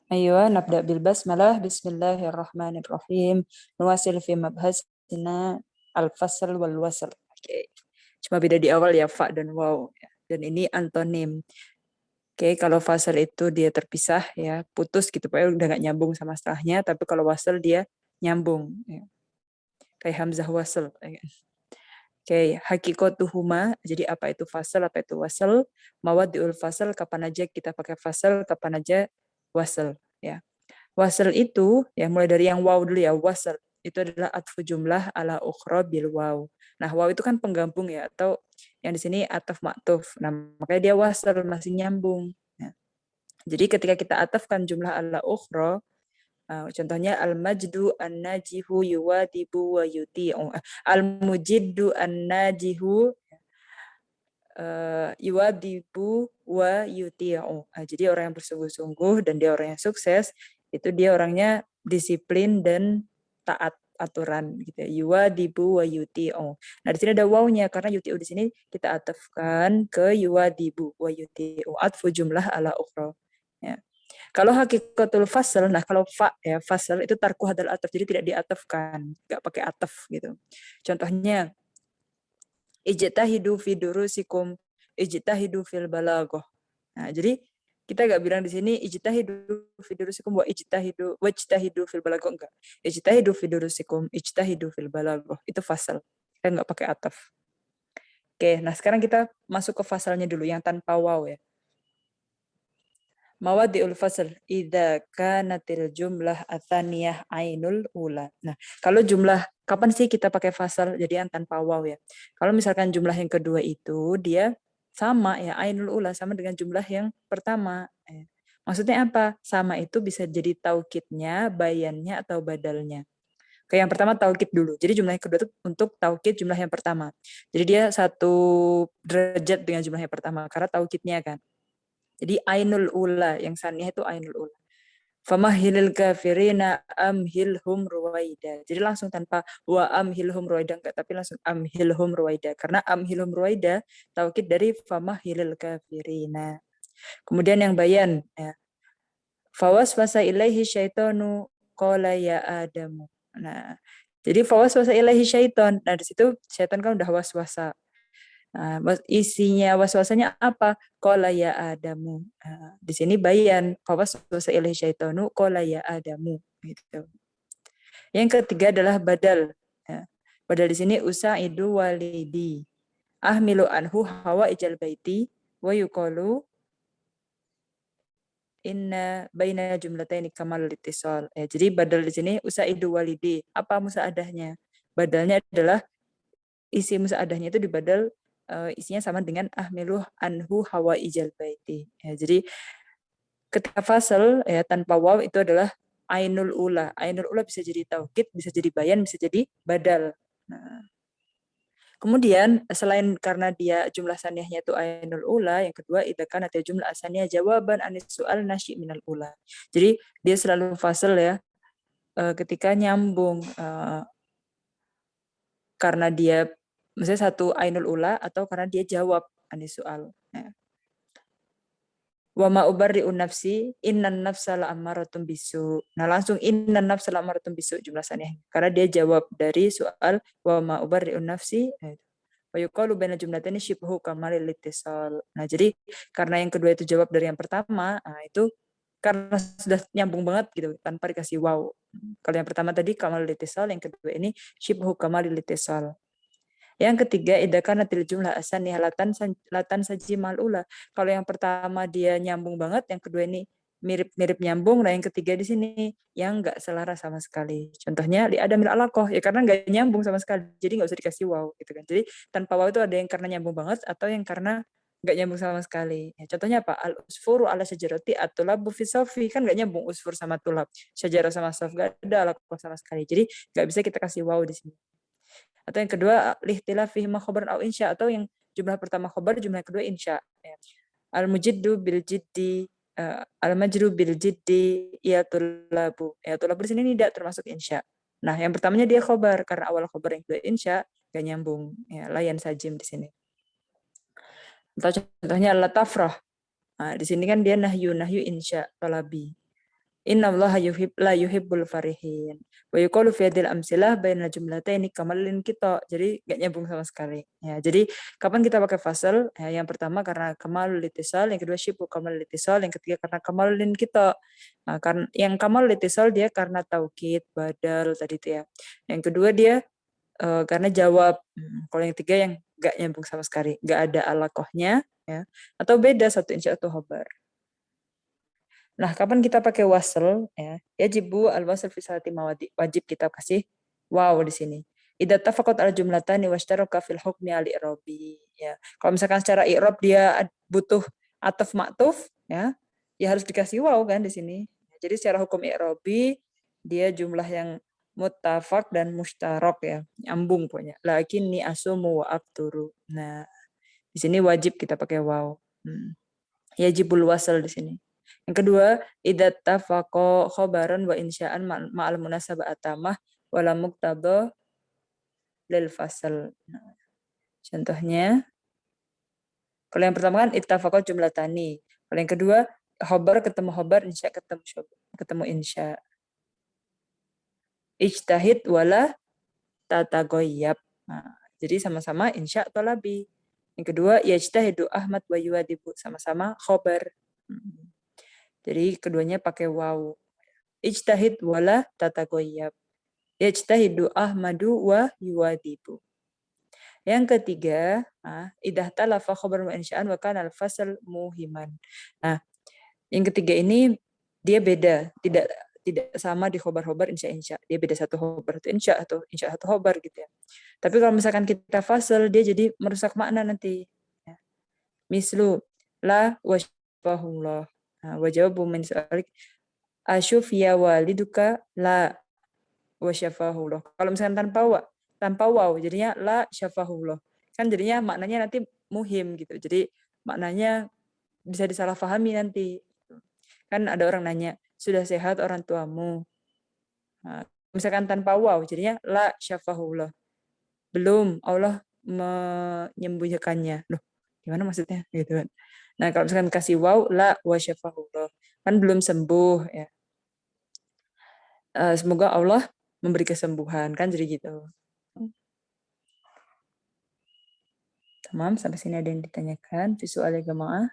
أيوة، نبدأ بالبسملة. بسم الله الرحمن الرحيم. نواصل في مبحثنا الفصل والوصل. Oke. Cuma beda di awal ya, fa dan waw. Dan ini antonim. Oke, kalau fasal itu dia terpisah ya, putus gitu, pokoknya udah nggak nyambung sama setelahnya. Tapi kalau wasal dia nyambung. Ya. Kayak hamzah wasal. Oke, hakikotuhuma. Jadi apa itu fasal, apa itu wasal? Mawaddi'ul fasal, kapan aja kita pakai fasal, kapan aja wasal. Ya. Wasal itu, ya mulai dari yang waw dulu ya, wasal. Itu adalah atfu jumlah ala ukhra bil waw. Nah, waw itu kan penggabung ya, atau yang di sini ataf maktuf. Nah, makanya dia wasal, masih nyambung. Nah, jadi ketika kita atafkan jumlah ala ukhra, contohnya al-majdu an-najihu yuwadibu wa yuti'u. Al-mujiddu an-najihu yuwadibu wa yuti'u. Jadi orang yang bersungguh-sungguh dan dia orang yang sukses, itu dia orangnya disiplin dan taat aturan gitu ya. Yuwadibu wa yuti'u. Nah, di sini ada wawnya karena yuti'u di sini kita atafkan ke yuwadibu wa yuti'u. Atfu jumlah ala ukhra. Ya. Kalau hakikatul fasl, nah kalau fa ya fasl itu tarku hadal ataf, jadi tidak diatafkan, nggak pakai ataf gitu. Contohnya ijtahidu fi durusikum, ijtahidu fil balaghah. Nah, jadi kita nggak bilang di sini ijtahidu fi durusikum wajtahidu fil balaghah, enggak. Ijtahidu fi durusikum, ijtahidu fil balaghah. Itu fasal. Kita nggak pakai ataf. Oke, nah sekarang kita masuk ke fasalnya dulu yang tanpa waw ya. Mawadi'ul fasl idza kanatil jumlah atsaniyah ainul ula. Nah, kalau jumlah kapan sih kita pakai fasal jadi yang tanpa waw ya? Kalau misalkan jumlah yang kedua itu dia sama ya, ainul ula sama dengan jumlah yang pertama. Maksudnya apa? Sama itu bisa jadi taukidnya, bayannya atau badalnya. Kayak yang pertama taukid dulu. Jadi jumlah yang kedua itu untuk taukid jumlah yang pertama. Jadi dia satu derajat dengan jumlah yang pertama karena taukidnya kan. Jadi ainul ula, yang saniyah itu ainul ula. Famahilil kafirina amhilhum ruwaida. Jadi langsung tanpa wa amhilhum ruwaida enggak, tapi langsung amhilhum ruwaida. Karena amhilhum ruwaida taukid dari famahilil kafirina. Kemudian yang bayan ya. Fawaswasa ilaihi syaitanu qala ya Adamu. Nah, jadi fawaswasa ilaihi syaiton. Nah, di situ syaitan kan udah waswasa. Nah, isinya waswasanya apa? Qala ya Adamu. Nah, di sini bayan fawaswasa ilaihi syaitanu qala ya Adamu gitu. Yang ketiga adalah badal. Ya. Badal di sini usaidu walidi. Ahmilu anhu hawa ijal baiti wa yuqalu inna baina jumlataini kamal litisal. Ya, jadi badal di sini usaidu walidi. Apa musaadahnya? Badalnya adalah isi musaadahnya itu dibadal isinya sama dengan ahmiluh anhu hawa ijal baiti. Ya, jadi ketika fasal ya tanpa waw itu adalah ainul ula. Ainul ula bisa jadi taukid, bisa jadi bayan, bisa jadi badal. Nah, kemudian selain karena dia jumlah saniyahnya itu ainul ula, yang kedua itu kan ada jumlah asaniyah jawaban anis soal nasyi minal ula. Jadi dia selalu fasal ya ketika nyambung karena dia misalnya satu ainul ula atau karena dia jawab anis soal. Nah. Wa ma ubarri'u nafsi innan nafsa la'ammaratun bisu. Nah, langsung innan nafsa la'ammaratun bisu jumlah saniyah. Karena dia jawab dari soal wa ma ubarri'u nafsi. Wa yuqalu baina jumlataini syibhu kamalil ittisal. Nah, jadi karena yang kedua itu jawab dari yang pertama, nah itu karena sudah nyambung banget gitu tanpa dikasih waw. Kalau yang pertama tadi kamalil ittisal, yang kedua ini syibhu kamalil ittisal. Yang ketiga, idakanatil jumlah asaniyah latan saji mal'ula. Kalau yang pertama dia nyambung banget, yang kedua ini mirip-mirip nyambung, nah yang ketiga di sini yang nggak selaras sama sekali. Contohnya li adamil alaqah, ya karena nggak nyambung sama sekali, jadi nggak usah dikasih waw gitu kan. Jadi tanpa waw itu ada yang karena nyambung banget atau yang karena nggak nyambung sama sekali. Ya, contohnya apa? Al usfuru ala syajarati atulabu fi sofi, kan nggak nyambung usfur sama tulab, syajarah sama sof nggak ada alaqah sama sekali. Jadi nggak bisa kita kasih waw di sini. Atau yang kedua lihtilaf fihi ma khabar au insya, atau yang jumlah pertama khabar, jumlah kedua insya. Al mujiddu bil jiddi al majru bil jiddi ya tulabu. Ya tulabu di sini tidak termasuk insya. Nah, yang pertamanya dia khabar karena awal khabar, yang kedua insya, gak nyambung. Ya, layan sajim di sini. Atau contohnya la tafrah. Nah, di sini kan dia nahyu insya talabi. Innallaha la yuhibbul farihin. Wa yuqalu fi hadhil amsilah baina jumlataini kamalin kita. Jadi gak nyambung sama sekali. Ya, jadi kapan kita pakai fasal? Ya, yang pertama karena kamalul litisal, yang kedua syibu kamalul litisal, yang ketiga karena kamalin kita. Nah, kan yang kamalul litisal dia karena taukid, badal tadi itu ya. Yang kedua dia karena jawab. Kalau yang ketiga yang gak nyambung sama sekali, gak ada alakohnya ya. Atau beda satu insya atau khobar. Nah, kapan kita pakai wasl ya? Yajibu al-wasl fi salati mawadi. Wajib kita kasih waw di sini. Idza tafaqat al jumlatani washtaraka fil hukmi al i'rabi ya. Kalau misalkan secara i'rab dia butuh ataf maktuf ya, ya harus dikasih waw kan di sini. Jadi secara hukum i'rabi dia jumlah yang muttafaq dan mushtarak ya, nyambung pokoknya. Lakinni asumu wa afturu. Nah, di sini wajib kita pakai waw. Yajibul wasl di sini. Yang kedua, idza tafaqa khabaran wa insya'an ma'al munasabah atamah wala muqtada lil fasal. Nah, contohnya, kalau yang pertama kan ittafaqa jumlatani. Kalau yang kedua, khabar ketemu khabar, insya ketemu insya. Ijtahid wala tataghayyab. Nah, jadi sama-sama insya atau labi. Yang kedua, yajtahidu Ahmad wa yuwadibu, sama-sama khabar. Jadi keduanya pakai waw. Ijtahid wala tataghayyab. Yajtahidu Ahmadu wa yuwadibu. Yang ketiga, idah talafa khabar wa insya'an wa kana al-fasl muhiman. Nah, yang ketiga ini dia beda, tidak sama di khobar-khobar insya. Dia beda satu khobar itu insya atau insya satu khobar gitu ya. Tapi kalau misalkan kita fasal, dia jadi merusak makna nanti. Mislu la wa syafahullah. Wa jawabu min su'alik asyuf ya waliduka la wa syafahullah. Kalau misalkan tanpa waw jadinya la syafahullah. Kan jadinya maknanya nanti muhim gitu. Jadi maknanya bisa disalahpahami nanti. Kan ada orang nanya, sudah sehat orang tuamu? Nah, misalkan tanpa waw jadinya la syafahullah. Belum, Allah menyembuhkannya. Loh, gimana maksudnya gitu kan. Nah, kalau misalkan kasih waw la wa syafahullah. Kan belum sembuh ya. Semoga Allah memberi kesembuhan kan jadi gitu. Tamam, sampai sini ada yang ditanyakan. Visual ya jemaah.